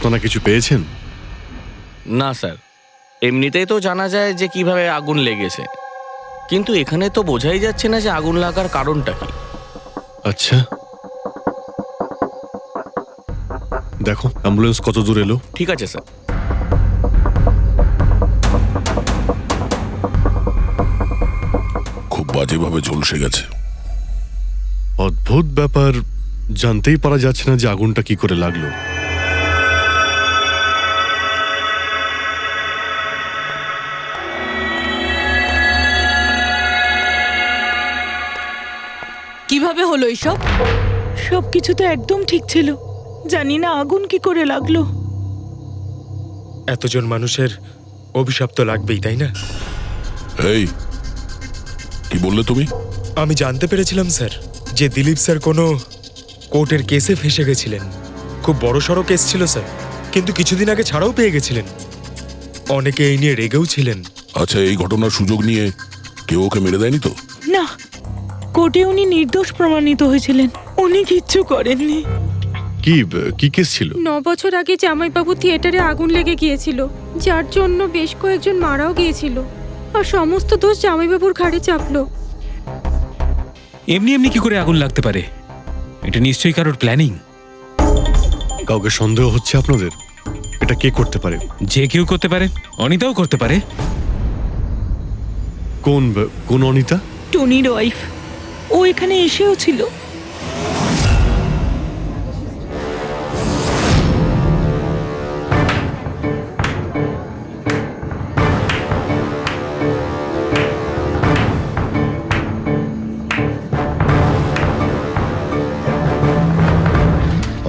আপনারা কিছু পেয়েছেন? না স্যার, এমনিতেই তো জানা যায় যে কিভাবে আগুন লেগেছে, কিন্তু এখানে তো বোঝাই যাচ্ছে না যে আগুন লাগার কারণটা কি। আচ্ছা, দেখো অ্যাম্বুলেন্স কত দূর এলো। ঠিক আছে স্যার। খুব বাজেভাবে ঝলসে গেছে। অদ্ভুত ব্যাপার, জানতেই পারা যাচ্ছে না যে আগুনটা কি করে লাগলো। কিভাবে হলো এইসব? সবকিছু তো একদম ঠিক ছিল, জানি না আগুন কি করে লাগলো। এতজন মানুষের অভিশাপ তো লাগবেই, তাই না? এই কি বললে তুমি? আমি জানতে পেরেছিলাম স্যার যে দিলীপ স্যার কোনো কোর্টের কেসে ফেসে গেছিলেন। খুব বড়সড় কেস ছিল স্যার, কিন্তু কিছুদিন আগে ছাড়াও পেয়ে গেছিলেন। অনেকে এই নিয়ে রেগেও ছিলেন। আচ্ছা, এই ঘটনার সুযোগ নিয়ে কেউ ওকে মেরে দেয়নি তো? না, কোর্টে উনি নির্দোষ প্রমাণিত হয়েছিলেন, উনি কিচ্ছু করেননি। কি কি কেস ছিল? 9 বছর আগে জামাইবাবু থিয়েটারে আগুন লেগে গিয়েছিল, যার জন্য বেশ কয়েকজন মারাও গিয়েছিল, আর সমস্ত দোষ জামাইবাবুর ঘাড়ে চাপলো। এমনি এমনি কি করে আগুন লাগতে পারে? এটা নিশ্চয়ই কারোর প্ল্যানিং। কাউকে সন্দেহ হচ্ছে আপনাদের? এটা কে করতে পারে? যে কেউ করতে পারে, অনিতাও করতে পারে। কোন অনিতা? টনির ওয়াইফ, ও এখানে এসেও ছিল।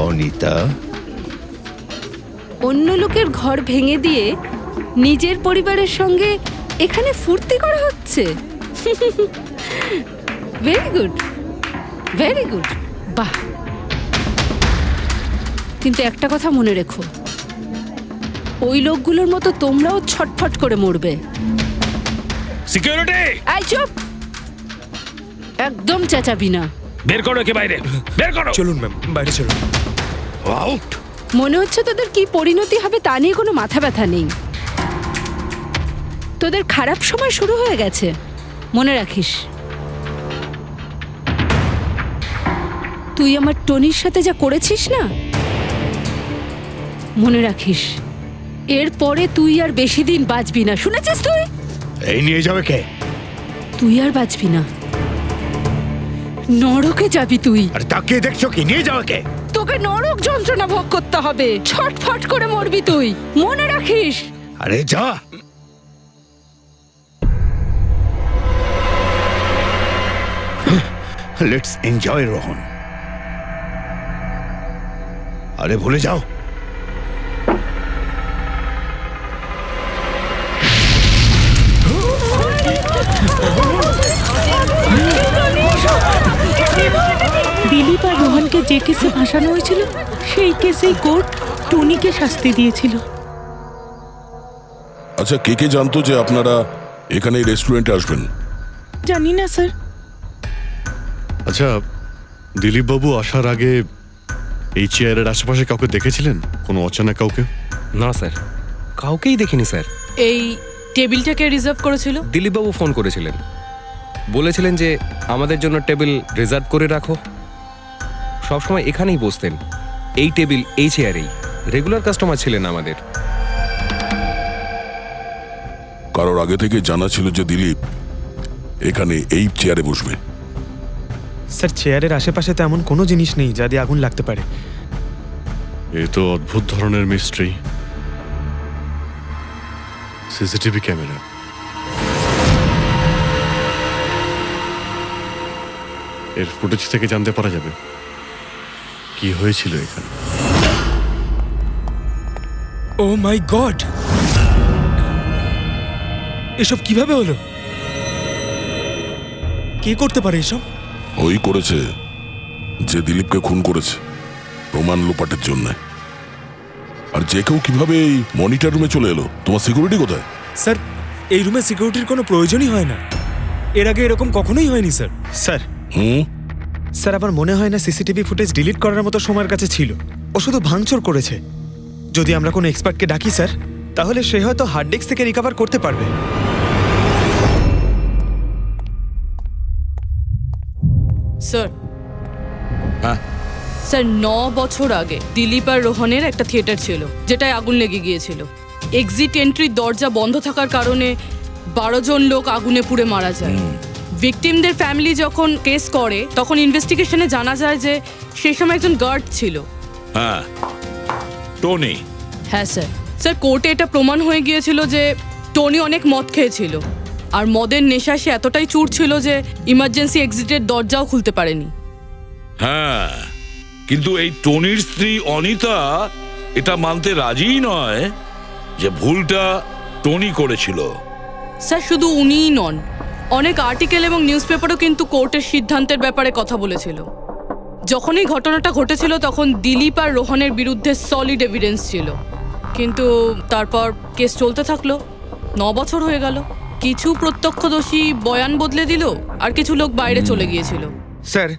অনিতা, অন্য লোকের ঘর ভেঙে দিয়ে নিজের পরিবারের সঙ্গে এখানে ফুর্তি করা হচ্ছে। ভেরি গুড, ভেরি গুড, বাহ। কিন্তু একটা কথা মনে রেখো, ওই লোকগুলোর মতো তোমরাও ছটফট করে মরবে। সিকিউরিটি, এই চুপ, একদম চেঁচাবি না। বের করো একে বাইরে, বের করো। চলুন ম্যাম, বাইরে চলুন। আউট। মনে হচ্ছে তোদের কি পরিণতি হবে তা নিয়ে কোনো মাথা ব্যথা নেই। তোদের খারাপ সময় শুরু হয়ে গেছে, মনে রাখিস। তুই আমার টনির সাথে যা করেছিস না, মনে রাখিস, এরপরে তুই আর বেশি দিন বাঁচবি না, শুনেছিস? তুই এই নিয়ে যাবে কে? তুই আর বাঁচবি না, নরকে যাবি তুই। আর তাকিয়ে দেখছো কি? নিয়ে যাবে কে? তোকে নরক যন্ত্রণা ভোগ করতে হবে, ছটফট করে মরবি তুই, মনে রাখিস। আরে যা। Let's enjoy Rohan. আরে ভুলে যাও। দিলীপ আর রোহনকে যে কেসে ভাসানো হয়েছিল, সেই কেসেই কোর্ট টনিকে শাস্তি দিয়েছিল। আচ্ছা, কে কে জানতো যে আপনারা এখানে এই রেস্টুরেন্টে আসবেন? জানি না স্যার। আচ্ছা, দিলীপ বাবু আসার আগে এই চেয়ারের আশেপাশে কাউকে দেখেছিলেন? কোনো অচেনা কাউকে? না স্যার, কাউকেই দেখিনি স্যার। এই টেবিলটাকে রিজার্ভ করেছিল? দিলীপবাবু ফোন করেছিলেন, বলেছিলেন যে আমাদের জন্য টেবিল রিজার্ভ করে রাখো। সবসময় এখানেই বসতেন, এই টেবিল, এই চেয়ারেই। রেগুলার কাস্টমার ছিলেন আমাদের। কারোর আগে থেকে জানা ছিল যে দিলীপ এখানে এই চেয়ারে বসবে? স্যার, চেয়ারের আশেপাশে তো এমন কোনো জিনিস নেই যা দিয়ে আগুন লাগতে পারে। এ তো অদ্ভুত ধরনের মিস্ট্রি। সিসিটিভি ক্যামেরা, এর ফুটেজ থেকে জানতে পারা যাবে কি হয়েছিল এখানে। ও মাই গড, এসব কিভাবে হলো? কে করতে পারে এসব? ওই করেছে যে দিলীপকে খুন করেছে প্রমাণ লোপাটের জন্য। আর যে কেউ কিভাবে এই মনিটর রুমে চলে এলো? তোমার সিকিউরিটি কোথায়? স্যার, এই রুমে সিকিউরিটির কোনো প্রয়োজনই হয় না। এর আগে এরকম কখনোই হয়নি স্যার। স্যার, স্যার আমার মনে হয় না সিসিটিভি ফুটেজ ডিলিট করার মতো সময়ের কাছে ছিল। ও শুধু ভাঙচুর করেছে। যদি আমরা কোনো এক্সপার্টকে ডাকি স্যার, তাহলে সে হয়তো হার্ড ডিস্ক থেকে রিকভার করতে পারবে। স্যার হ্যাঁ? স্যার 9 বছর আগে দিলীপ আর রোহনের একটা থিয়েটার ছিল যেটায় আগুন লেগে গিয়েছিল। এক্সিট এন্ট্রির দরজা বন্ধ থাকার কারণে 12 জন লোক আগুনে পুড়ে মারা যায়। ভিকটিমদের ফ্যামিলি যখন কেস করে তখন ইনভেস্টিগেশনে জানা যায় যে সেই সময় একজন গার্ড ছিল। হ্যাঁ, টনি। হ্যাঁ স্যার। স্যার কোর্টে এটা প্রমাণ হয়ে গিয়েছিল যে টনি অনেক মদ খেয়েছিল, আর মদের নেশা সে এতটাই চুর ছিল যে ইমার্জেন্সি এক্সিটের দরজাও খুলতে পারেনি। হ্যাঁ, কিন্তু এই টনির স্ত্রী অনিতা এটা মানতে রাজিই নয় যে ভুলটা টনি করেছিল। স্যার শুধু উনিই নন, অনেক আর্টিকেল এবং নিউজ পেপারও কিন্তু কোর্টের সিদ্ধান্তের ব্যাপারে কথা বলেছিল। যখন এই ঘটনাটা ঘটেছিল তখন দিলীপ আর রোহনের বিরুদ্ধে সলিড এভিডেন্স ছিল, কিন্তু তারপর কেস চলতে থাকলো। 9 বছর হয়ে গেল। কিছু প্রত্যক্ষদর্শী বয়ান বদলে দিল, আর কিছু লোক বাইরে চলে গিয়েছিল। স্যার,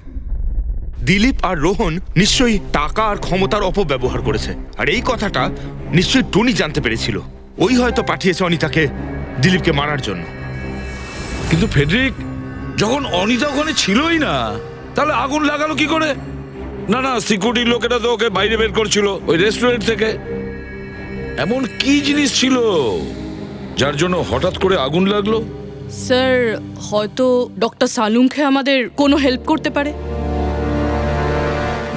দিলীপ আর রোহন নিশ্চয়ই টাকা আর ক্ষমতার অপব্যবহার করেছে, আর এই কথাটা নিশ্চয়ই টনি জানতে পেরেছিল। ওই হয়তো পাঠিয়েছে অনিতাকে দিলীপকে মারার জন্য। কিন্তু ফেডরিক, যখন অনিতা ওখানে ছিলই না, তাহলে আগুন লাগালো কি করে? না না, সিকিউরিটি লোকেরা তো ওকে বাইরে বের করছিল ওই রেস্টুরেন্ট থেকে। এমন কি জিনিস ছিল যার জন্য হঠাৎ করে আগুন লাগলো? স্যার হয়তো ডক্টর সালুংখে আমাদের কোনো হেল্প করতে পারে।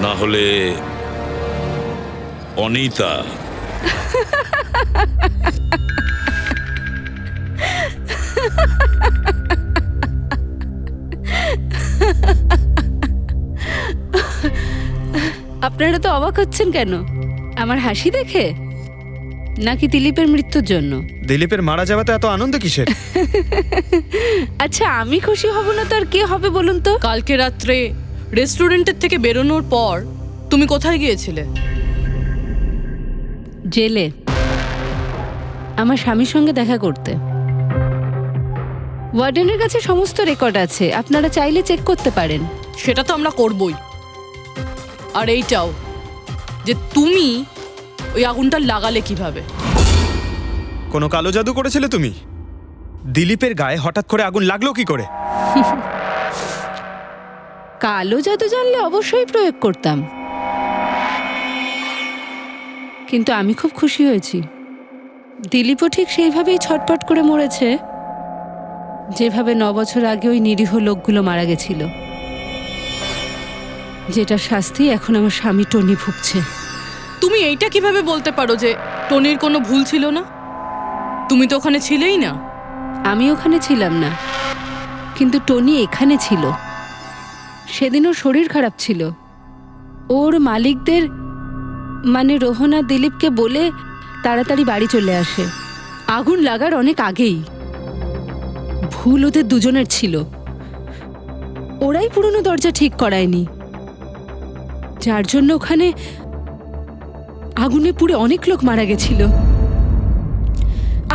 না হলে অনিতা। আপনারা তো অবাক হচ্ছেন কেন? আমার হাসি দেখে নাকি দিলীপের মৃত্যুর জন্য? দিলীপের মারা যাওয়াতে এত আনন্দ কিসের? আচ্ছা, আমি খুশি হব না তো আর কে হবে বলুন তো? কালকে রাত্রে রেস্টুরেন্টের থেকে বেরোনোর পর তুমি কোথায় গিয়েছিলে? জেলে আমার স্বামীর সঙ্গে দেখা করতে। ওয়ার্ডেনের কাছে সমস্ত রেকর্ড আছে, আপনারা চাইলে চেক করতে পারেন। সেটা তো আমরা করবই। আর এইটাও যে তুমি ওই আগুনটা লাগালে কিভাবে? কোনো কালো জাদু করেছিলে তুমি? দিলীপের গায়ে হঠাৎ করে আগুন লাগলো কি করে? কালো জাদু জানলে অবশ্যই প্রয়োগ করতাম, কিন্তু আমি খুব খুশি হয়েছি। দিলীপও ঠিক সেইভাবেই ছটপট করে মরেছে যেভাবে 9 বছর আগে ওই নিরীহ লোকগুলো মারা গেছিল, যেটা শাস্তি এখন আমার স্বামী টনি ভুগছে। তুমি এইটা কিভাবে বলতে পারো যে টনির কোনো ভুল ছিল না? তুমি তো ওখানে ছিলেই না। আমি ওখানে ছিলাম না, কিন্তু টনি এখানে ছিল। সেদিন ওর শরীর খারাপ ছিল। ওর মালিকদের মানে রোহন আর দিলীপকে বলে তাড়াতাড়ি বাড়ি চলে আসে আগুন লাগার অনেক আগেই। ভুল ওদের দুজনের ছিল। ওরাই পুরনো দরজা ঠিক করায়নি, যার জন্য ওখানে আগুনে পুড়ে অনেক লোক মারা গেছিল।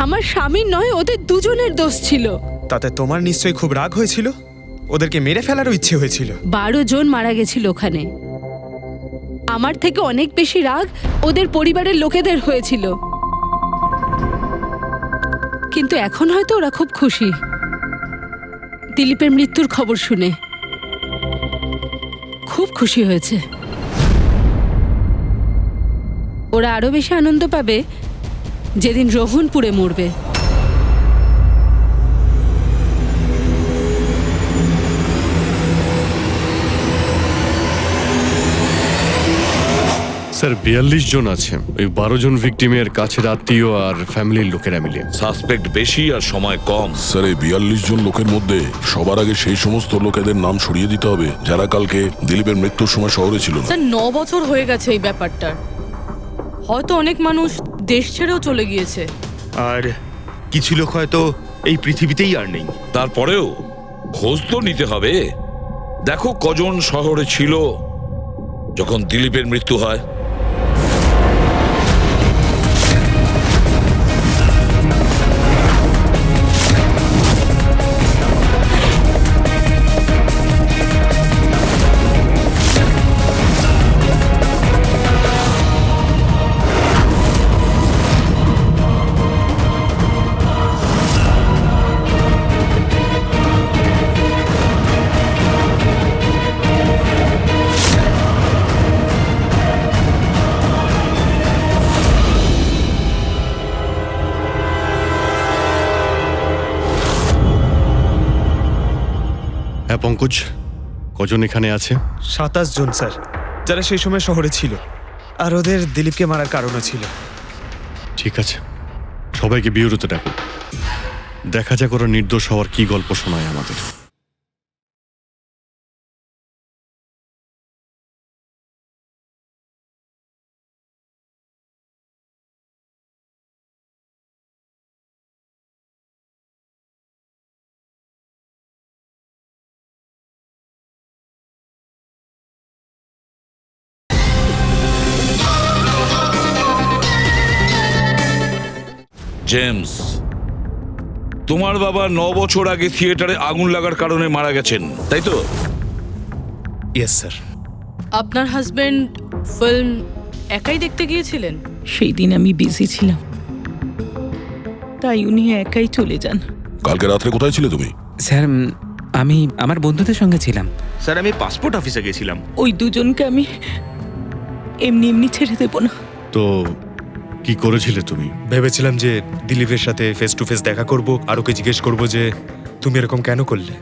আমার স্বামীর নয়, ওদের দুজনের দোষ ছিল। তাতে তোমার নিশ্চয়ই খুব রাগ হয়েছিল, ওদেরকে মেরে ফেলারও ইচ্ছে হয়েছিল। 12 জন মারা গেছিল ওখানে। আমার থেকে অনেক বেশি রাগ ওদের পরিবারের লোকেদের হয়েছিল, কিন্তু এখন হয়তো ওরা খুব খুশি দিলীপের মৃত্যুর খবর শুনে। খুব খুশি হয়েছে। ওরা আরো বেশি আনন্দ পাবে যেদিন রোহন পুড়ে মরবে। স্যার 42 জন আছে, ওই 12 জন ভিকটিমের কাছের আত্মীয় আর ফ্যামিলির লোকেরা মিলে। সাসপেক্ট বেশি আর সময় কম। স্যার, এই 42 জন লোকের মধ্যে সবার আগে সেই সমস্ত লোকেদের নাম সরিয়ে দিতে হবে যারা কালকে দিলীপের মৃত্যুর সময় শহরে ছিল না। স্যার 9 বছর হয়ে গেছে এই ব্যাপারটার। হয়তো অনেক মানুষ দেশ ছেড়েও চলে গিয়েছে, আর কিছু লোক হয়তো এই পৃথিবীতেই আর নেই। তারপরেও খোঁজ তো নিতে হবে। দেখো কজন শহরে ছিল যখন দিলীপের মৃত্যু হয়। পঙ্কজ, কজন এখানে আছে? 27 জন স্যার, যারা সেই সময় শহরে ছিল, আর ওদের দিলীপকে মারার কারণও ছিল। ঠিক আছে, সবাইকে বিউরোতে ডাকুন। দেখা যাক ওরা নির্দোষ হওয়ার কি গল্প শোনায় আমাদের। জেমস, তোমার বাবা 9 বছর আগে থিয়েটারে আগুন লাগার কারণে মারা গেছেন, তাই তো? Yes sir. আপনার হাজবেন্ড ফিল্ম একাই দেখতে গিয়েছিলেন? সেই দিন আমি বিজি ছিলাম, তাই উনি একাই চলে যান। কালকে রাত্রে কোথায় ছিলে তুমি? স্যার আমি আমার বন্ধুদের সঙ্গে ছিলাম। স্যার আমি পাসপোর্ট অফিসে গেছিলাম। ওই দুজনকে আমি এমনি এমনি ছেড়ে দেব না। তো কি করেছিলে তুমি? ভেবেছিলাম যে দিলীপের সাথে ফেস টু ফেস দেখা করব, আর ওকে জিজ্ঞেস করব যে তুমি এরকম কেন করলে।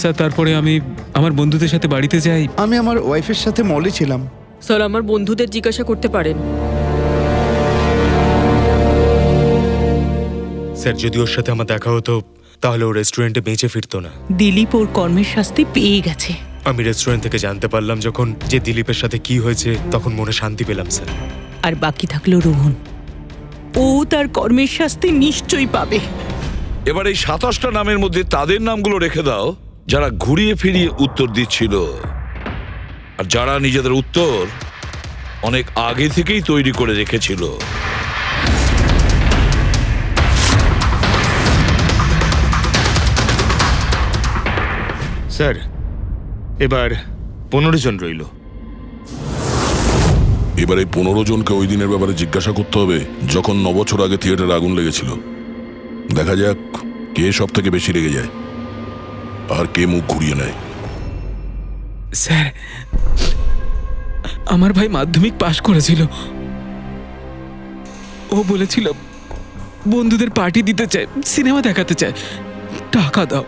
স্যার তারপরে আমি আমার বন্ধুদের সাথে বাড়িতে যাই। আমি আমার ওয়াইফের সাথে মলে ছিলাম। স্যার আমার বন্ধুদের জিজ্ঞাসা করতে পারেন। স্যার যদি ওর সাথে আমার দেখা হতো তাহলে ও রেস্টুরেন্টে বেঁচে ফিরতো না। দিলীপ ওর কর্মের শাস্তি পেয়ে গেছে। আমি রেস্টুরেন্ট থেকে জানতে পারলাম যখন যে দিলীপের সাথে কি হয়েছে, তখন মনে শান্তি পেলাম স্যার। আর বাকি থাকলো রোহন, ও তার কর্মের শাস্তি নিশ্চয়ই পাবে। এবার এই 27টা নামের মধ্যে তাদের নামগুলো রেখে দাও যারা ঘুরিয়ে ফিরিয়ে উত্তর দিচ্ছিল, আর যারা নিজেদের উত্তর অনেক আগে থেকেই তৈরি করে রেখেছিল। স্যার এবার 15 জন রইল। এবার এই 15 জনকে ওই দিনের ব্যাপারে জিজ্ঞাসা করতে হবে যখন 9 বছর আগে থিয়েটারে আগুন লেগেছিল। দেখা যাক কে সব থেকে বেশি রেগে যায় আর কে মুখ ঘুরিয়ে নেয়। স্যার আমার ভাই মাধ্যমিক পাশ করেছিল। ও বলেছিল বন্ধুদের পার্টি দিতে চায়, সিনেমা দেখাতে চায়, টাকা দাও।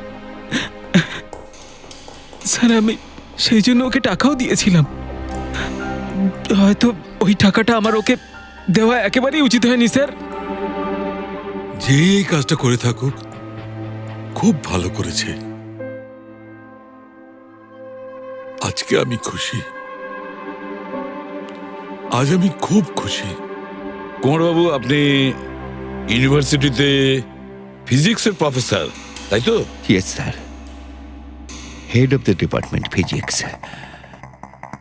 স্যার আমি সেই জন্য ওকে টাকাও দিয়েছিলাম। হয়তো ওই টাকাটা আমার ওকে দেওয়া একেবারেই উচিত হয়নি স্যার। যে এই কাজটা করে থাকুক খুব ভালো করেছে। আজকে আমি খুশি, আজ আমি খুব খুশি। কুমারবাবু, আপনি ইউনিভার্সিটিতে ফিজিক্সের প্রফেসর, তাই তো? Yes sir, head of the department physics.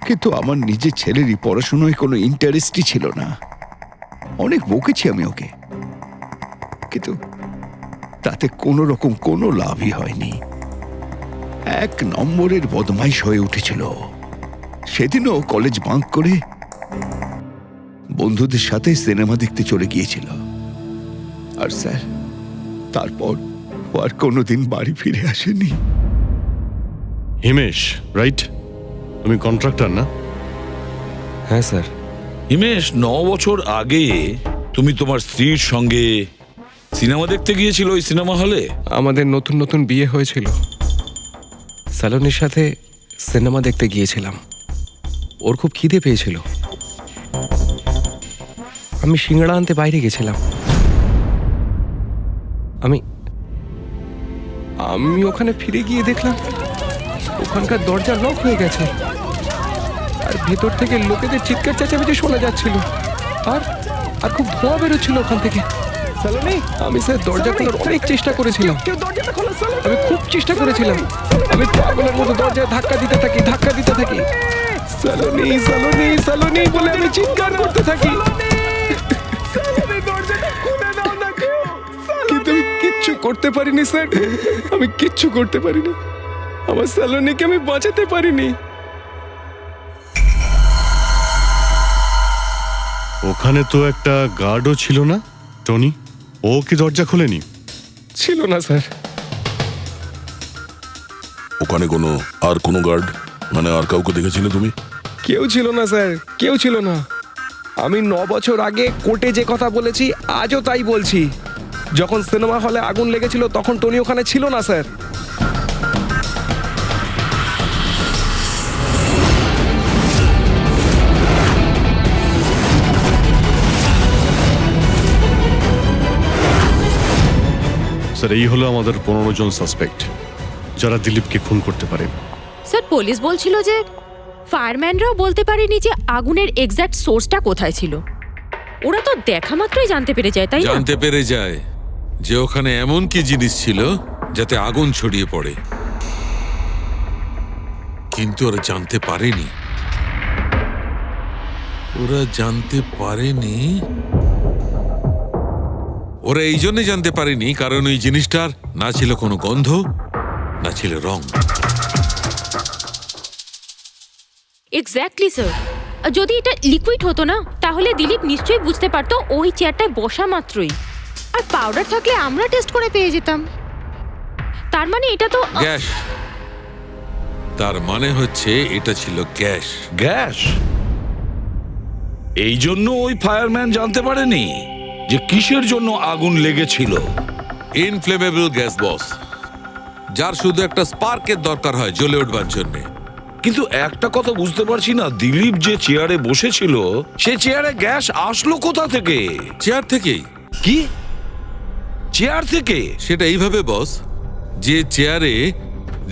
কিন্তু আমার নিজের ছেলেরই পড়াশোনায় কোনো ইন্টারেস্টই ছিল না। অনেক বকেছি আমি ওকে, কিন্তু তাতে কোনো রকম কোনো লাভই হয়নি। 1 নম্বরের বদমাইশ হয়ে উঠেছিল। সেদিনও কলেজ বাঙ্ক করে বন্ধুদের সাথে সিনেমা দেখতে চলে গিয়েছিল। আর স্যার তারপর ও আর কোনোদিন বাড়ি ফিরে আসেনি। হিমেশ, রাইট? তুমি কন্ট্রাক্টর না? হ্যাঁ স্যার। হিমেশ, 9 বছর আগে তুমি তোমার স্ত্রীর সঙ্গে সিনেমা দেখতে গিয়েছিল ওই সিনেমা হলে? আমাদের নতুন নতুন বিয়ে হয়েছিল। স্যালোনির সাথে সিনেমা দেখতে গিয়েছিলাম। ওর খুব খিদে পেয়েছিল। আমি সিঙ্গাড়া আনতে বাইরে গেছিলাম। আমি আমি ওখানে ফিরে গিয়ে দেখলাম ওখানকার দরজা লক হয়ে গেছে, আর ভেতর থেকে লোকেদের চিৎকার চেঁচামেচি শোনা যাচ্ছিল, আর আর খুব ধোঁয়া বেরোচ্ছিল ওখান থেকে। আমি স্যার দরজা খোলার অনেক চেষ্টা করেছিলাম। আমি খুব চেষ্টা করেছিলাম। আমি পাগলের মতো দরজায় ধাক্কা দিতে থাকি। সালোনি সালোনি সালোনি বলে আমি চিৎকার করতে থাকি, কিন্তু আমি কিচ্ছু করতে পারিনি স্যার। আমি কিচ্ছু করতে পারিনি। আমার সালোনিকে আমি বাঁচাতে পারিনি। ওখানে তো একটা গার্ডও ছিল না, টনি? ও কি দরজা খোলেনি? ছিল না স্যার। ওখানে কোনো গার্ড মানে আর কাউকে দেখেছিলে তুমি? কেউ ছিল না স্যার, কেউ ছিল না। আমি 9 বছর আগে কোর্টে যে কথা বলেছি আজও তাই বলছি। যখন সিনেমা হলে আগুন লেগেছিল তখন টনি ওখানে ছিল না স্যার। স্যার এই হলো আমাদের 15 জন সাসপেক্ট যারা দিলীপকে খুন করতে পারে। স্যার পুলিশ বলছিল যে ফায়ারম্যানরাও বলতে পারেনি যে আগুনের এক্স্যাক্ট সোর্সটা কোথায় ছিল। ওরা তো দেখা মাত্রই জানতে পেরে যায়, তাই না? জানতে পেরে যায় যে ওখানে এমন কি জিনিস ছিল যাতে আগুন ছড়িয়ে পড়ে, কিন্তু ওরা জানতে পারেনি ওরা এই জন্য জানতে পারেনি কারণ ওই জিনিসটার না ছিল কোনো গন্ধ, না ছিল রং। Exactly sir. যদি এটা লিকুইড হতো না তাহলে দিলীপ নিশ্চয়ই বুঝতে পারতো ওই চেয়ারটায় বসা মাত্রই। আর পাউডার থাকলে আমরা টেস্ট করে পেয়ে যেতাম। তার মানে এটা তো গ্যাস। তার মানে হচ্ছে এটা ছিল গ্যাস। গ্যাস? এই জন্য ওই ফায়ারম্যান জানতে পারেনি যে কিসের জন্য আগুন লেগেছিল। ইনফ্লেমেবল গ্যাস বস, যার শুধু একটা স্পার্কের দরকার হয় জ্বলে উঠবার জন্য। কিন্তু একটা কথা বুঝতে পারছি না, দিলীপ যে চেয়ারে বসেছিল সে চেয়ারে গ্যাস আসলো কোথা থেকে? চেয়ার থেকেই। কি চেয়ার থেকে? সেটা এইভাবে বস, যে চেয়ারে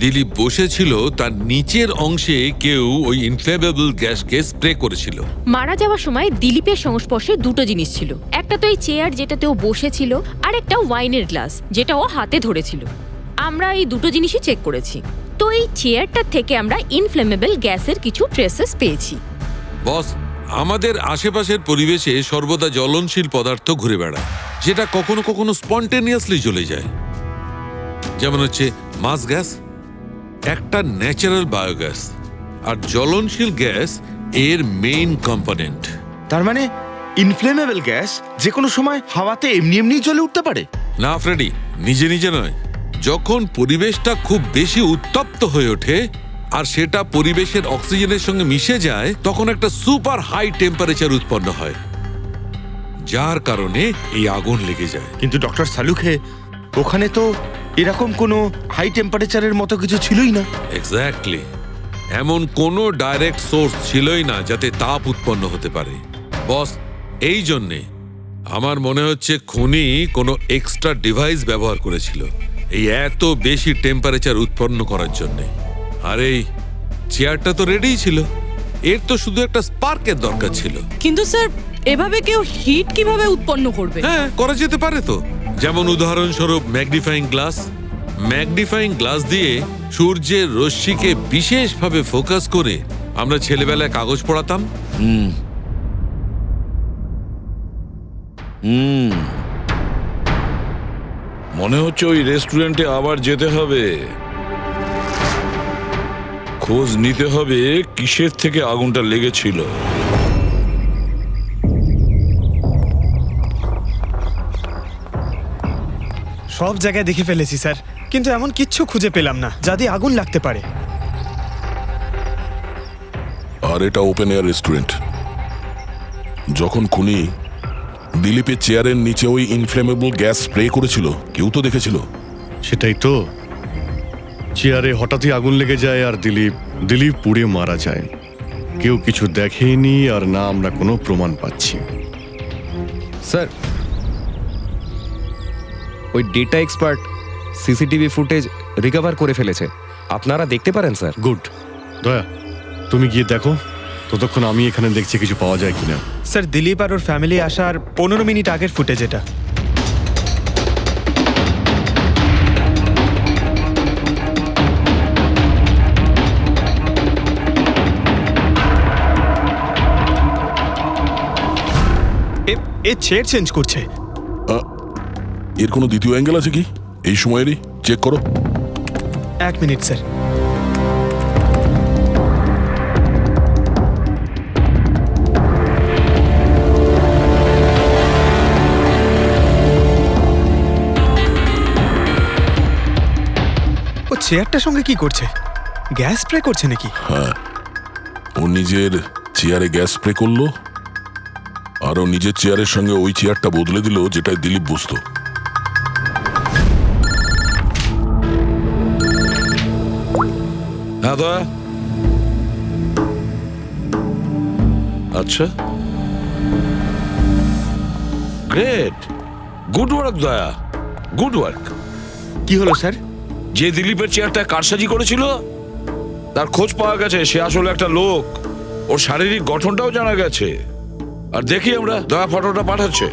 দিলীপ বসেছিল তার নিচের অংশে কেউ ওই ইনফ্লেমেবল গ্যাসকে স্প্রে করেছিল। মারা যাওয়ার সময় দিলীপের সংস্পর্শে দুটো জিনিস ছিল। একটা তো এই চেয়ার যেটাতে ও বসেছিল, আর একটা ওয়াইনের গ্লাস যেটা ও হাতে ধরেছিল। আমরা এই দুটো জিনিসই চেক করেছি। তো এই চেয়ারটা থেকে আমরা ইনফ্লেমেবল গ্যাসের কিছু ট্রেসেস পেয়েছি। বস, আমাদের আশেপাশের পরিবেশে সর্বদা জ্বলনশীল পদার্থ ঘুরে বেড়ায়, যেটা কখনো কখনো স্পন্টেনিয়াসলি জ্বলে যায়। যেমন হচ্ছে মাস গ্যাস, একটা ন্যাচারাল বায়োগ্যাস, আর জ্বলনশীল গ্যাস এর মেইন কম্পোনেন্ট। তার মানে ইনফ্লেমেবল গ্যাস যে কোনো সময় হাওয়াতে এমনি এমনি জ্বলে উঠতে পারে? না ফ্রেডি, নিজে নিজে নয়। যখন পরিবেশটা খুব বেশি উত্তপ্ত হয়ে ওঠে আর সেটা পরিবেশের অক্সিজেনের সঙ্গে মিশে যায়, তখন একটা সুপার হাই টেম্পারেচার উৎপন্ন হয়, যার কারণে এই আগুন লেগে যায়। কিন্তু ডক্টর সালুখে, ওখানে তো এরকম কোনো হাই টেম্পারেচারের মতো কিছু ছিলই না। এক্স্যাক্টলি, এমন কোনো ডাইরেক্ট সোর্স ছিলই না যাতে তাপ উৎপন্ন হতে পারে। বস, এই জন্যে আমার মনে হচ্ছে খুনি কোনো এক্সট্রা ডিভাইস ব্যবহার করেছিল এই এত বেশি টেম্পারেচার উৎপন্ন করার জন্য। আর এই চেয়ারটা তো রেডিই ছিল, এর তো শুধু একটা স্পার্কের দরকার ছিল। কিন্তু স্যার এভাবে কেউ হিট কিভাবে উৎপন্ন করবে? হ্যাঁ, করা যেতে পারে তো। যেমন উদাহরণস্বরূপ ম্যাগনিফাইং গ্লাস। ম্যাগনিফাইং গ্লাস দিয়ে সূর্যের রশ্মিকে বিশেষভাবে ফোকাস করে আমরা ছেলেবেলায় কাগজ পড়াতাম। মনে হচ্ছে ওই রেস্টুরেন্টে আবার যেতে হবে, খোঁজ নিতে হবে কিসের থেকে আগুনটা লেগেছিল। সব জায়গায় দেখে ফেলেছি স্যার, কিন্তু এমন কিচ্ছু খুঁজে পেলাম না যাতে আগুন লাগতে পারে। আর এটা ওপেন এয়ার রেস্টুরেন্ট। যখন খুনি দিলীপের চেয়ারের নিচে ওই ইনফ্লেমেবল গ্যাস স্প্রে করেছিল, কেউ তো দেখেছিল। সেটাই তো, চেয়ারে হঠাৎই আগুন লেগে যায় আর দিলীপ পুড়ে মারা যায়। কেউ কিছু দেখেনি, আর না আমরা কোনো প্রমাণ পাচ্ছি। স্যার, ওই data expert CCTV footage recover করে ফেলেছে, আপনারা দেখতে পারেন স্যার। গুড। দয়া, তুমি গিয়ে দেখো, ততক্ষণ আমি এখানে দেখছি কিছু পাওয়া যায় কিনা। স্যার, দিলীপ আর ওর ফ্যামিলি আসার 15 মিনিট আগের ফুটেজ এটা। এ চেয়ার চেঞ্জ করছে। এর কোনো দ্বিতীয় অ্যাঙ্গেল আছে কি এই সময়েরই? চেক করো। 1 মিনিট স্যার। ও চেয়ারটার সঙ্গে কি করছে? গ্যাস স্প্রে করছে নাকি? হ্যাঁ, ও নিজের চেয়ারে গ্যাস স্প্রে করলো, আর ও নিজের চেয়ারের সঙ্গে ওই চেয়ারটা বদলে দিল যেটায় দিলীপ বসতো। হ্যাঁ দয়া। আচ্ছা, গ্রেট, গুড ওয়ার্ক দয়া, গুড ওয়ার্ক। কি হলো স্যার? যে দিলীপের চেয়ারটা কারসাজি করেছিল তার খোঁজ পাওয়া গেছে। সে আসলে একটা লোক। ওর শারীরিক গঠনটাও জানা গেছে। আর দেখি আমরা, দয়া ফটোটা পাঠাচ্ছে।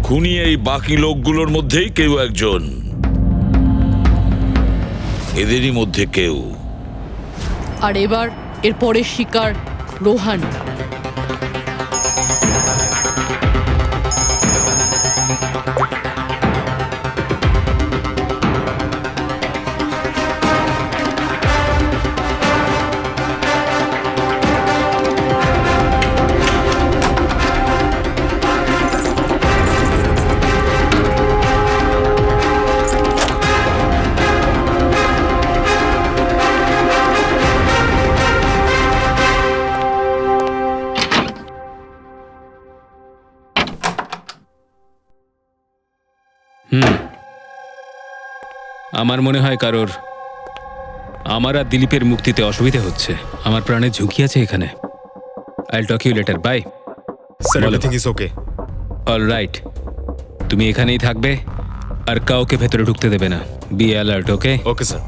খুনি এই বাকি লোকগুলোর মধ্যেই কেউ একজন, এদেরই মধ্যে কেউ। আর এবার এর পরের শিকার রোহান। আমার মনে হয় কারোর আমার আর দিলীপের মুক্তিতে অসুবিধা হচ্ছে। আমার প্রাণের ঝুঁকি আছে এখানে। I'll talk you later, bye. Sir, everything is okay. All right, তুমি এখানেই থাকবে আর কাউকে ভেতরে ঢুকতে দেবে না। Be alert, okay? Okay sir.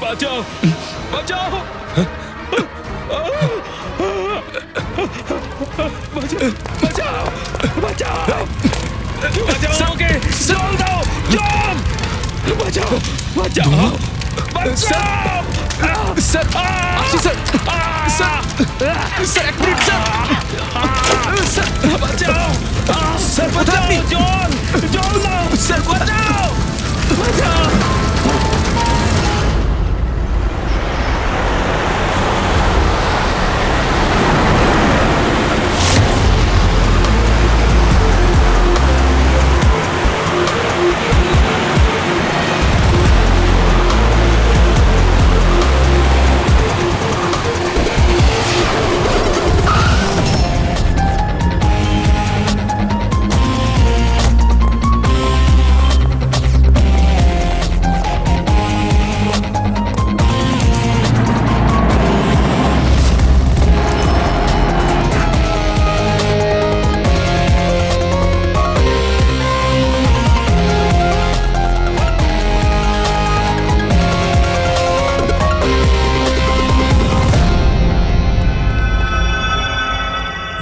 বাঁচাও, বাঁচাও, বাঁচাও, বাঁচাও, বাঁচাও, ওকে জল দাও, জল, বাঁচাও, বাঁচাও, বাঁচাও। স্যার, আসি স্যার। স্যার, স্যার, এক মিনিট স্যার। স্যার, বাঁচাও, স্যার, কোথায় আপনি? জল, জল দাও, স্যার, বাঁচাও, বাঁচাও।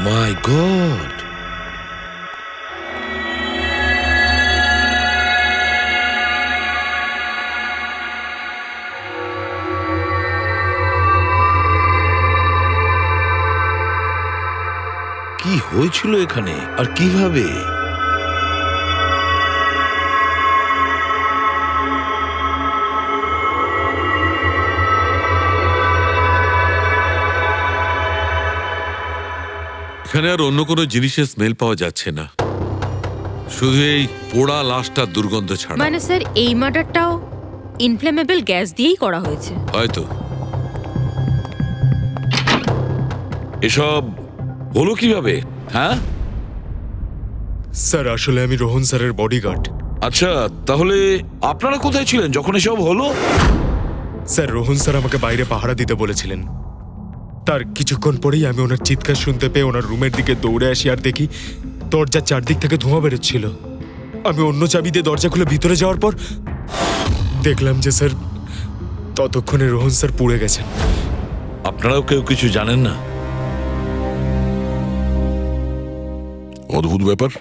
My God! কি হয়েছিল এখানে আর কিভাবে? এখানে আর অন্য কোনো জিনিসের স্মেল পাওয়া যাচ্ছে না, শুধু এই পোড়া লাশটার দুর্গন্ধ ছাড়া। মানে স্যার, এই মার্ডারটাও ইনফ্লেমেবল গ্যাস দিয়েই করা হয়েছে। হয়তো। এসব হলো কিভাবে? হ্যাঁ স্যার আসলে আমি রোহন স্যারের বডিগার্ড। আচ্ছা, তাহলে আপনারা কোথায় ছিলেন যখন এসব হলো? স্যার রোহন স্যার আমাকে বাইরে পাহারা দিতে বলেছিলেন। তার কিছুক্ষণ পরেই আমি ওনার চিৎকার শুনতে পেয়ে ওনার রুমের দিকে দৌড়ে আসি আর দেখি দরজার চারদিক থেকে ধোঁয়া বেরোচ্ছিল। আমি অন্য চাবি দিয়ে দরজা খুলে ভিতরে যাওয়ার পর দেখলাম যে স্যার ততক্ষণে রোহন স্যার পুড়ে গেছেন। আপনারাও কেউ কিছু জানেন না? অদ্ভুত ব্যাপার,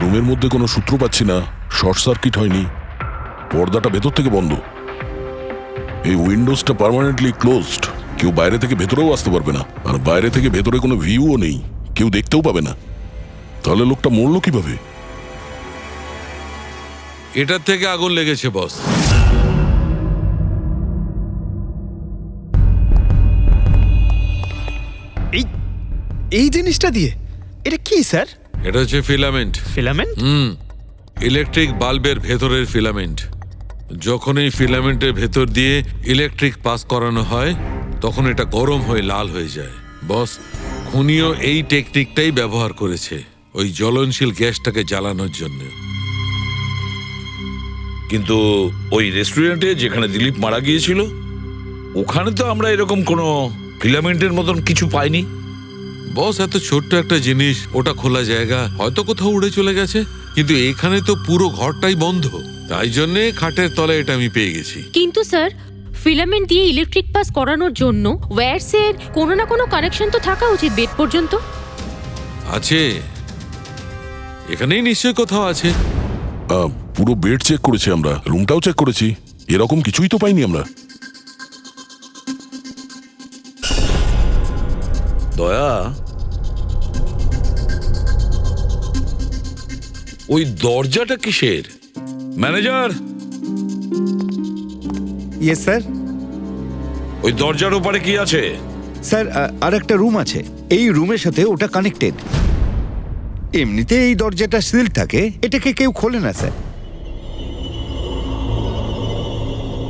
রুমের মধ্যে কোনো সূত্র পাচ্ছি না, শর্ট সার্কিট হয়নি, পর্দাটা ভেতর থেকে বন্ধ, এই উইন্ডোজটা পার্মানেন্টলি ক্লোজড, কেউ বাইরে থেকে ভেতরেও আসতে পারবে না, আর বাইরে থেকে ভেতরে কোনো ভিউও নেই, কেউ দেখতেও পাবে না। তাহলে লোকটা মরলো কিভাবে? এটার থেকে আগুন লেগেছে বস। এই জিনিসটা দিয়ে এটা কি স্যার? এটা হচ্ছে ফিলামেন্ট। ফিলামেন্ট? ইলেকট্রিক বাল্বের ভেতরের ফিলামেন্ট। যখন এই ফিলামেন্টের ভেতর দিয়ে ইলেকট্রিক পাস করানো হয় তখন এটা গরম হয়ে লাল হয়ে যায়। বস, খুনিও এই টেকনিকটাই ব্যবহার করেছে ওই জ্বলনশীল গ্যাসটাকে জ্বালানোর জন্য। কিন্তু ওই রেস্টুরেন্টে যেখানে দিলীপ মারা গিয়েছিল ওখানে তো আমরা এরকম কোনো ফিলামেন্টের মতন কিছু পাইনি। বস, এত ছোট্ট একটা জিনিস, ওটা খোলা জায়গা, হয়তো কোথাও উড়ে চলে গেছে, কিন্তু এখানে তো পুরো ঘরটাই বন্ধ, তাই জন্যে খাটের তলায় এটা আমি পেয়ে গেছি। কিন্তু স্যার ফিলামেন্ট দিয়ে ইলেকট্রিক পাস করানোর জন্য ওয়্যারসের কোনো না কোনো কানেকশন তো থাকা উচিত বেড পর্যন্ত। আছে, এখানেই নিশ্চয় কোথাও আছে। পুরো বেড চেক করেছি আমরা, রুমটাও চেক করেছি, এরকম কিছুই তো পাইনি আমরা। দয়া, ওই দরজাটা কিসের? Manager, yes sir. ওই দরজার ওপারে কি আছে? স্যার আর একটা রুম আছে, এই রুমের সাথে ওটা কানেক্টেড। এমনিতে এই দরজাটা সিল থাকে, এটাকে কেউ খোলে না স্যার।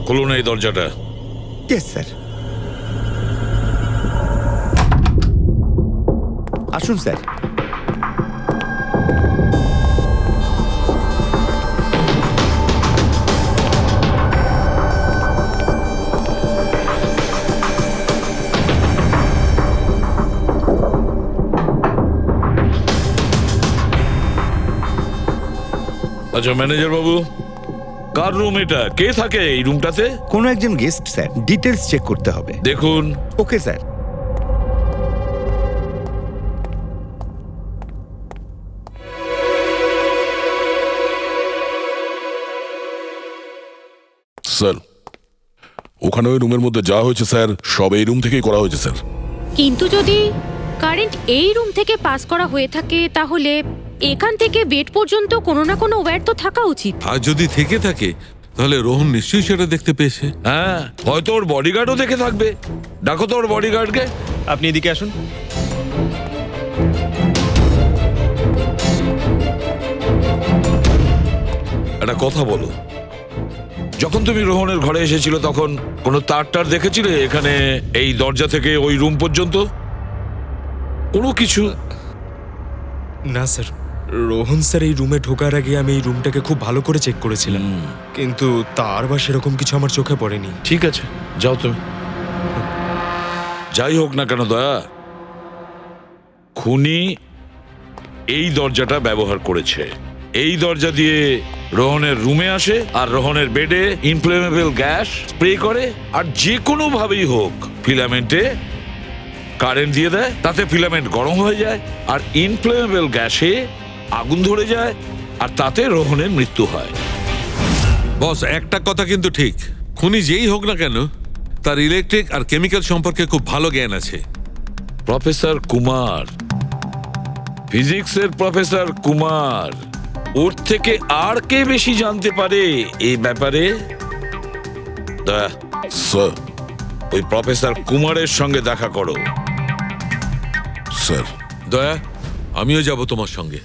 খুলুন এই দরজাটা। Yes sir. আসুন স্যার। আচ্ছা ম্যানেজার বাবু, কার রুম এটা? কে থাকে এই রুমটাতে? কোনো একজন গেস্ট স্যার, ডিটেলস চেক করতে হবে। দেখুন। Okay sir. স্যার, ওখানে ওই রুমের মধ্যে যা হয়েছে স্যার সব এই রুম থেকেই করা হয়েছে স্যার। কিন্তু যদি কারেন্ট এই রুম থেকে পাস করা হয়ে থাকে তাহলে এখান থেকে বেড পর্যন্ত কোনো না কোনো ওয়্যার তো থাকা উচিত। আর যদি থেকে থাকে তাহলে রোহন নিশ্চয়ই সেটা দেখতে পেয়েছে। হ্যাঁ, হয়তো ওর বডিগার্ডও দেখে থাকবে। ডাকো তো ওর বডিগার্ডকে। আপনি এদিকে আসুন। একটা কথা বলো, যখন তুমি রোহনের ঘরে এসেছিল তখন কোনো তার দেখেছিলে এখানে এই দরজা থেকে ওই রুম পর্যন্ত? কোনো কিছু? না স্যার, রোহন স্যার এই রুমে ঢোকার আগে আমি এই রুমটাকে খুব ভালো করে চেক করেছিলাম, কিন্তু তার বা সেরকম কিছু আমার চোখে পড়েনি। ঠিক আছে, যাও তুমি। যাই হোক না কেন দয়া, খুনি এই দরজাটা ব্যবহার করেছে। এই দরজা দিয়ে রোহনের রুমে আসে আর রোহনের বেডে ইনফ্লেমেবল গ্যাস স্প্রে করে, আর যে কোনো ভাবেই হোক ফিলামেন্টে কারেন্ট দিয়ে দেয়, তাতে ফিলামেন্ট গরম হয়ে যায় আর ইনফ্লেমেবল গ্যাসে আগুন ধরে যায়, আর তাতে রোহনের মৃত্যু হয়। বস, একটা কথা কিন্তু ঠিক, খুনি যেই হোক না কেন তার ইলেকট্রিক আর কেমিক্যাল সম্পর্কে খুব ভালো জ্ঞান আছে। প্রফেসর কুমার, ফিজিক্সের প্রফেসর কুমার, ওর থেকে আর কে বেশি জানতে পারে এই ব্যাপারে? স্যার, ওই প্রফেসর কুমারের সঙ্গে দেখা করো। স্যার। দয়া, আমিও যাব তোমার সঙ্গে।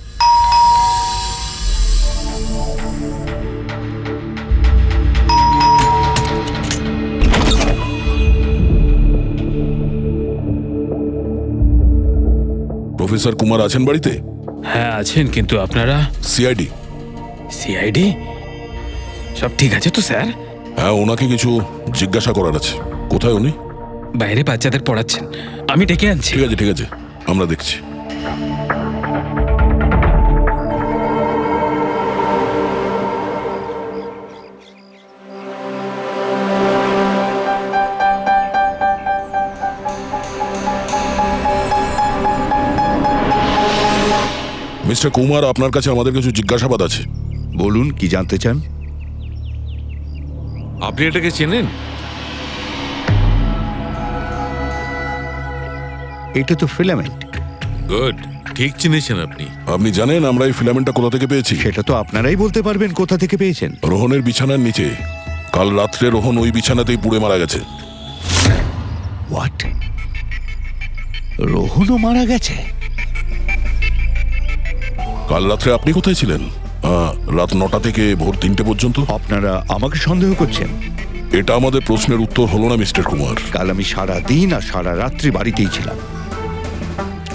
প্রফেসর কুমার আছেন বাড়িতে? হ্যাঁ আছেন, কিন্তু আপনারা? সিআইডি। সিআইডি? সব ঠিক আছে তো স্যার? হ্যাঁ, ওনাকে কিছু জিজ্ঞাসা করার আছে। কোথায় উনি? বাইরে বাচ্চাদের পড়াচ্ছেন, আমি ডেকে আনছি। ঠিক আছে ঠিক আছে, আমরা দেখছি। মিস্টার কুমার, আপনার কাছে আমাদের কিছু জিজ্ঞাসাবাদ আছে। বলুন, কি জানতে চান? আপনি এটাকে চেনেন? এটা তো ফিলামেন্ট। গুড, ঠিক চিনেছেন আপনি। আপনি জানেন আমরা এই ফিলামেন্টটা কোথা থেকে পেয়েছি? সেটা তো আপনারাই বলতে পারবেন কোথা থেকে পেয়েছেন। রোহনের বিছানার নিচে। কাল রাত্রে রোহন ওই বিছানাতেই পুড়ে মারা গেছে। হোয়াট? রোহনও মারা গেছে? কাল রাত্রে আপনি কোথায় ছিলেন? রাত 9টা থেকে ভোর 3টে পর্যন্ত। আপনারা আমাকে সন্দেহ করছেন? এটা আমাদের প্রশ্নের উত্তর হলো না মিস্টার কুমার। কাল আমি সারা দিন আর সারা রাত্রি বাড়িতেই ছিলাম।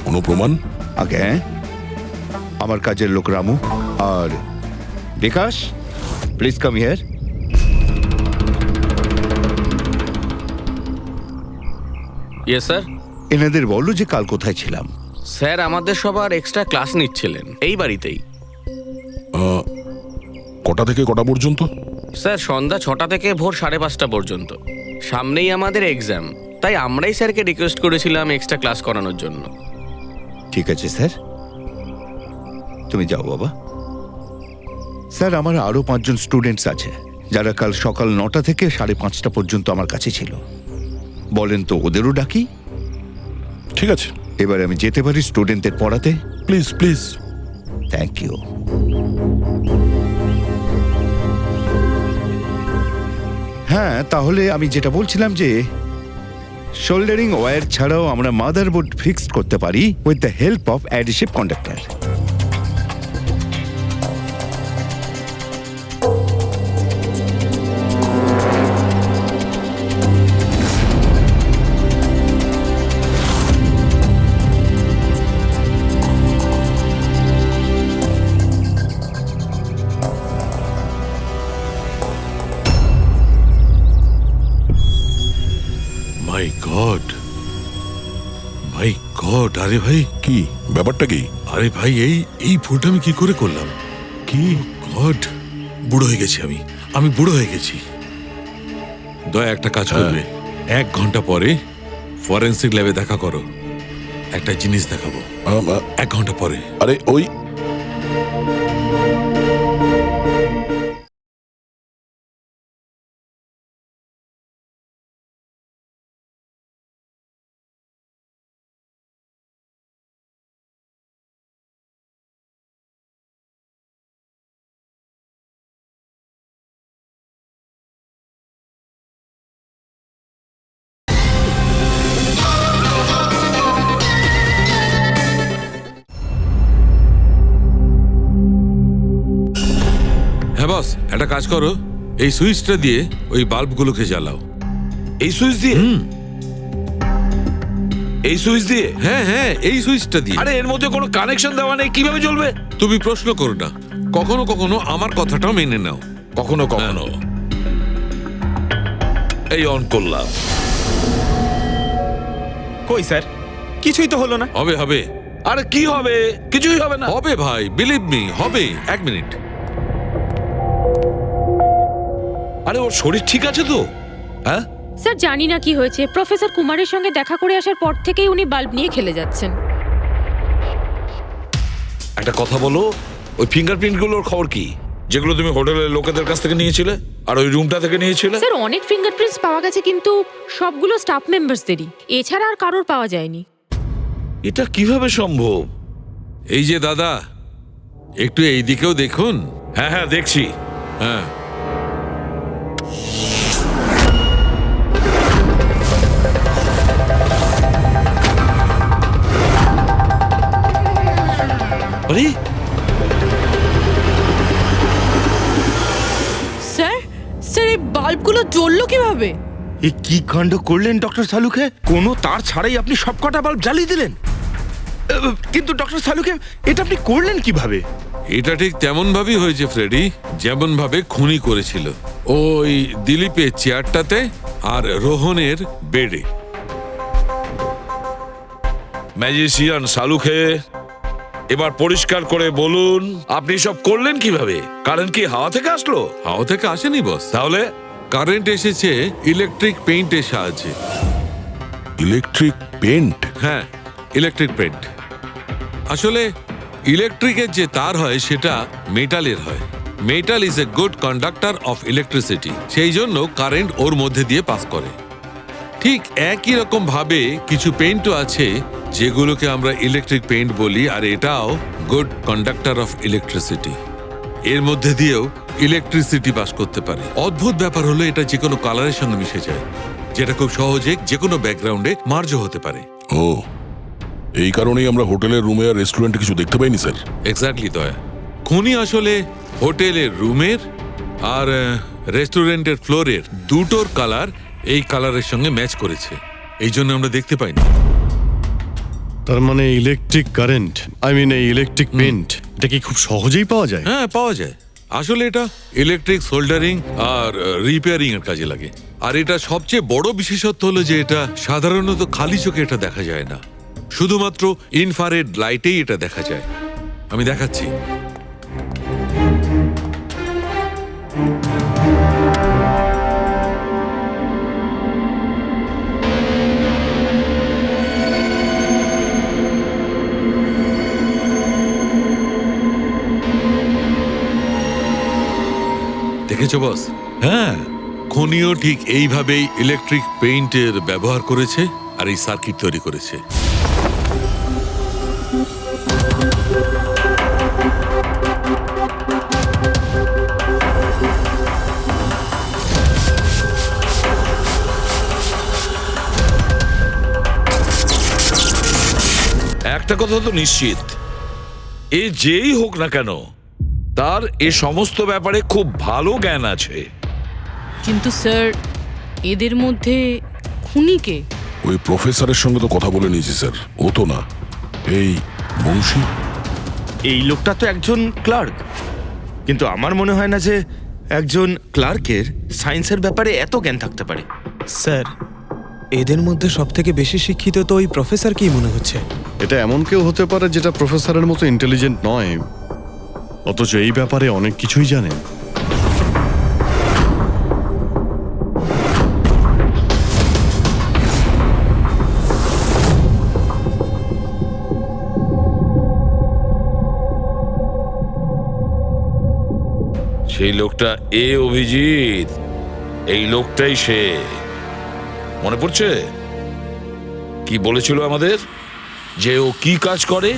কোনো প্রমাণ? আগে আমার কাজের লোক রামু আর Bikash, please come here. Yes sir. এনাদের বলো যে কাল কোথায় ছিলাম। স্যার, আমাদের সবার এক্সট্রা ক্লাস নিচ্ছিলেন এই বাড়িতেই। কটা থেকে কটা পর্যন্ত? স্যার, সন্ধ্যা 6টা থেকে ভোর 5:30 পর্যন্ত। সামনেই আমাদের এক্সাম, তাই আমরাই স্যারকে রিকোয়েস্ট করেছিলাম এক্সট্রা ক্লাস করানোর জন্য। ঠিক আছে স্যার, তুমি যাও বাবা। স্যার, আমার আরো 5 জন স্টুডেন্টস আছে যারা কাল সকাল 9টা থেকে 5:30 পর্যন্ত আমার কাছে ছিল। বলেন তো ওদেরও ডাকি? ঠিক আছে, এবার আমি যেতে পারি স্টুডেন্টদের পড়াতে? Please please. Thank you. হ্যাঁ, তাহলে আমি যেটা বলছিলাম যে শোল্ডারিং ওয়্যার ছাড়াও আমরা মাদারবোর্ড ফিক্সড করতে পারি with the help of adhesive conductor. My god, my god! আরে ভাই, কি ব্যাপারটা? কি? আরে ভাই, এই ভুলটা আমি কি করে করলাম? কি গড, বুড়ো হয়ে গেছি আমি বুড়ো হয়ে গেছি। দয়া একটা কাজ করবে, 1 ঘন্টা পরে ফরেন্সিক ল্যাবে দেখা করো। একটা জিনিস দেখাবো। 1 ঘন্টা পরে। আরে ওই হ্যাঁ বস, একটা কাজ করো, এই সুইচটা দিয়ে ওই বাল্বগুলোকে জ্বালাও। এই সুইচ দিয়ে? এই সুইচ দিয়ে? হ্যাঁ হ্যাঁ, এই সুইচটা দিয়ে। আরে এর মধ্যে কোনো কানেকশন দেওয়া নেই, কিভাবে জ্বলবে? তুমি প্রশ্ন করো না, কখনো কখনো আমার কথাটাও মেনে নাও। কখনো কখনো। এই অন করলাম। কই স্যার, কিছুই তো হলো না। হবে হবে। আরে কি হবে? কিছুই হবে না। হবে ভাই, বিলিভ মি, হবে। 1 মিনিট। আরে ওর শরীর ঠিক আছে তো? হ্যাঁ স্যার, জানি না কি হয়েছে, প্রফেসর কুমারের সঙ্গে দেখা করে আসার পর থেকেই উনি বাল্ব নিয়ে খেলে যাচ্ছেন। একটা কথা বলো, ওই ফিঙ্গারপ্রিন্ট গুলোর খবর কি, যেগুলো তুমি হোটেলের লোকেদের কাছ থেকে নিয়েছিলে আর ওই রুমটা থেকে নিয়েছিলে? স্যার, অনেক ফিঙ্গারপ্রিন্টস পাওয়া গেছে, কিন্তু সবগুলো স্টাফ মেম্বারসদেরই, এছাড়া আর কারোর পাওয়া যায়নি। এটা কিভাবে সম্ভব? এই যে দাদা, একটু এই দিকেও দেখুন। হ্যাঁ হ্যাঁ, দেখছি। হ্যাঁ, আরে স্যার, এই বাল্বগুলো জ্বললো কিভাবে? এ কি কাণ্ড করলেন ডক্টর সালুকে? কোনো তার ছাড়াই আপনি সবকটা বাল্ব জ্বালিয়ে দিলেন। কিন্তু ডক্টর সালুকে এটা আপনি করলেন কিভাবে? এটা ঠিক তেমন ভাবেই হয়েছে ফ্রেডি, যেমন ভাবে খুনি করেছিল। ওই দিলীপের চেয়ারটাতে আর রোহনের বেডে। ম্যাজিশিয়ান সালুকে, এবার পরিষ্কার করে বলুন আপনি সব করলেন কিভাবে? কারেন্ট কি হাওয়া থেকে আসলো? হাওয়া থেকে আসেনি বস, তাহলে কারেন্ট এসেছে ইলেকট্রিক পেইন্টের সাহায্যে। Electric paint? হ্যাঁ, ইলেকট্রিক পেইন্ট। আসলে ইলেকট্রিকের যে তার হয় সেটা মেটালের হয়। Metal is a good conductor of electricity, সেই জন্য কারেন্ট ওর মধ্যে দিয়ে পাস করে। ঠিক একই রকম ভাবে কিছু পেইন্টও আছে যেগুলোকে আমরা ইলেকট্রিক পেইন্ট বলি, আর এটাও গুড কন্ডাক্টর অফ ইলেকট্রিসিটি। এর মধ্যে দিয়েও ইলেকট্রিসিটি পাস করতে পারে। অদ্ভুত ব্যাপার হলো এটা যে কোনো কালারের সঙ্গে মিশে যায়, যেটা খুব সহজে যে কোনো ব্যাকগ্রাউন্ডে মার্জ হতে পারে। ও, এই কারণেই আমরা হোটেলের রুমে আর রেস্টুরেন্টে কিছু দেখতে পাইনি স্যার। এক্স্যাক্টলি দয়া। খুনি আসলে হোটেলের রুমের আর রেস্টুরেন্টের ফ্লোরের দুটোর কালার এই কালারের সঙ্গে ম্যাচ করেছে, এই জন্য আমরা দেখতে পাইনি। তার মানে ইলেকট্রিক কারেন্ট, এই ইলেকট্রিক পেইন্ট, এটা কি খুব সহজেই পাওয়া যায়? হ্যাঁ, পাওয়া যায়। আসলে এটা ইলেকট্রিক সোল্ডারিং আর রিপেয়ারিং এর কাজে লাগে। আর এটা সবচেয়ে বড় বিশেষত্ব হলো যে এটা সাধারণত খালি চোখে এটা দেখা যায় না, শুধুমাত্র ইনফ্রারেড লাইটেই এটা দেখা যায়। আমি দেখাচ্ছি। দেখেছো বস? হ্যাঁ, খনিও ঠিক এইভাবেই ইলেকট্রিক পেইন্টের ব্যবহার করেছে আর এই সার্কিট তৈরি করেছে। একটা কথা তো নিশ্চিত, এ যেই হোক না কেন তার এ সমস্ত ব্যাপারে খুব ভালো জ্ঞান আছে। কিন্তু স্যার, এদের মধ্যে খুনিকে ওই প্রফেসরের সঙ্গে তো কথা বলে নিয়েছি স্যার, ও তো না। এই বংশী, এই লোকটা তো একজন ক্লার্ক, কিন্তু আমার মনে হয় না যে একজন ক্লার্কের সায়েন্সের ব্যাপারে এত জ্ঞান থাকতে পারে। স্যার, এদের মধ্যে সব থেকে বেশি শিক্ষিত তো ওই প্রফেসরকেই মনে হচ্ছে। এটা এমন কেউ হতে পারে যেটা প্রফেসরের মতো ইন্টেলিজেন্ট নয়, অথচ এই ব্যাপারে অনেক কিছুই জানে। সেই লোকটা অভিজিৎ, এই লোকটাই সে। মনে পড়ছে কি বলেছিল আমাদের, যে ও কি কাজ করে?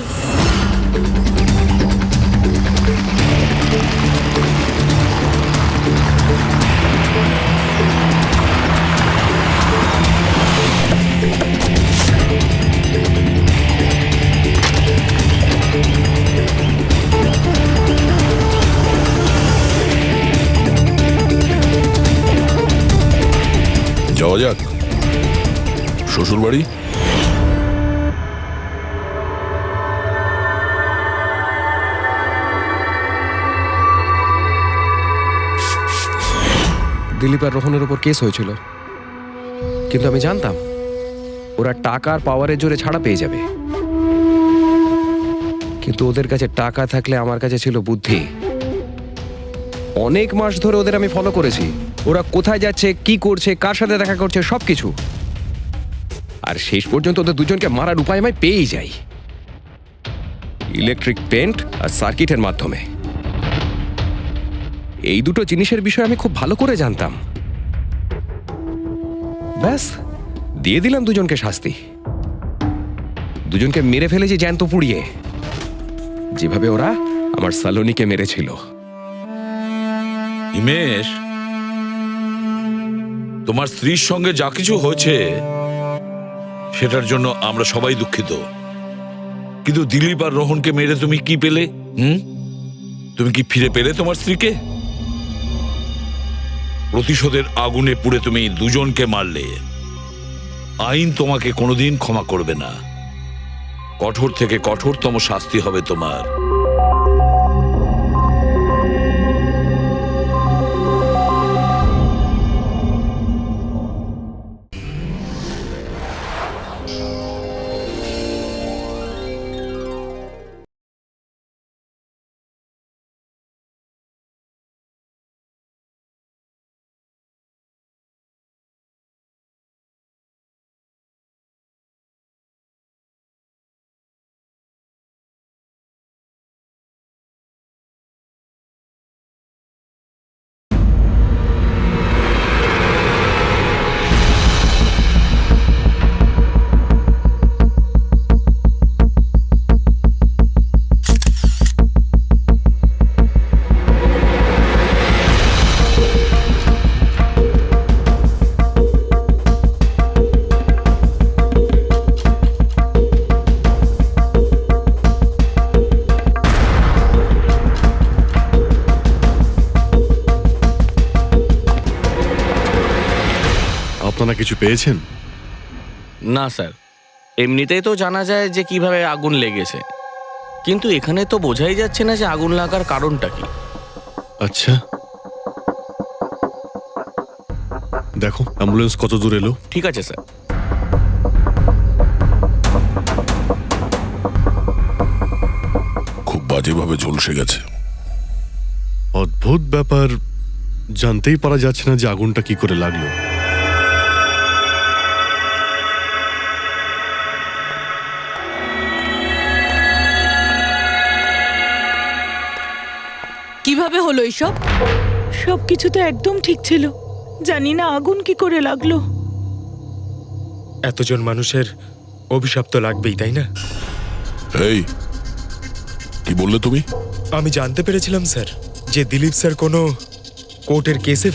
যাওয়া যাক শ্বশুর বাড়ি। দিলীপ আর রোহনের উপর কেস হয়েছিল, কিন্তু আমি জানতাম ওরা টাকার পাওয়ারের জোরে ছাড়া পেয়ে যাবে। কিন্তু ওদের কাছে টাকা থাকলে আমার কাছে ছিল বুদ্ধি। অনেক মাস ধরে ওদের আমি ফলো করেছি, ওরা কোথায় যাচ্ছে, কি করছে, কার সাথে দেখা করছে, সবকিছু। আর শেষ পর্যন্ত ওদের দুজনকে মারার উপায় আমি পেয়েই যাই, ইলেকট্রিক পেন্ট আর সার্কিটের মাধ্যমে। এই দুটো জিনিসের বিষয়ে আমি খুব ভালো করে জানতাম। ব্যাস, দিয়ে দিলাম দুজনকে শাস্তি। দুজনকে মেরে ফেলেছি জ্যান্ত পুড়িয়ে, যেভাবে ওরা আমার সালোনিকে মেরেছিল। হিমেশ, তোমার স্ত্রীর সঙ্গে যা কিছু হয়েছে সেটার জন্য আমরা সবাই দুঃখিত, কিন্তু দিলীপ আর রোহনকে মেরে তুমি কি পেলে? তুমি কি ফিরে পেলে তোমার স্ত্রীকে? প্রতিশোধের আগুনে পুড়ে তুমি দুজনকে মারলে। আইন তোমাকে কোনোদিন ক্ষমা করবে না, কঠোর থেকে কঠোরতম শাস্তি হবে তোমার। আপনারা কিছু পেয়েছেন? না স্যার, এমনিতেই তো জানা যায় যে কিভাবে আগুন লেগেছে, কিন্তু এখানে তো বোঝাই যাচ্ছে না যে আগুন লাগার কারণটা কি। আচ্ছা, দেখো অ্যাম্বুলেন্স কত দূর এলো। ঠিক আছে স্যার। খুব বাজেভাবে ঝলসে গেছে। অদ্ভুত ব্যাপার, জানতেই পারা যাচ্ছে না যে আগুনটা কি করে লাগলো। কিভাবে হলো এইসব? সবকিছু তো একদম ঠিক ছিল, জানি না আগুন কি করে লাগলো। এতজন মানুষের অভিশাপ তো লাগবেই, তাই না? এই কি বললে তুমি? আমি জানতে পেরেছিলাম স্যার যে দিলীপ স্যার কোনো কোর্টের কেসে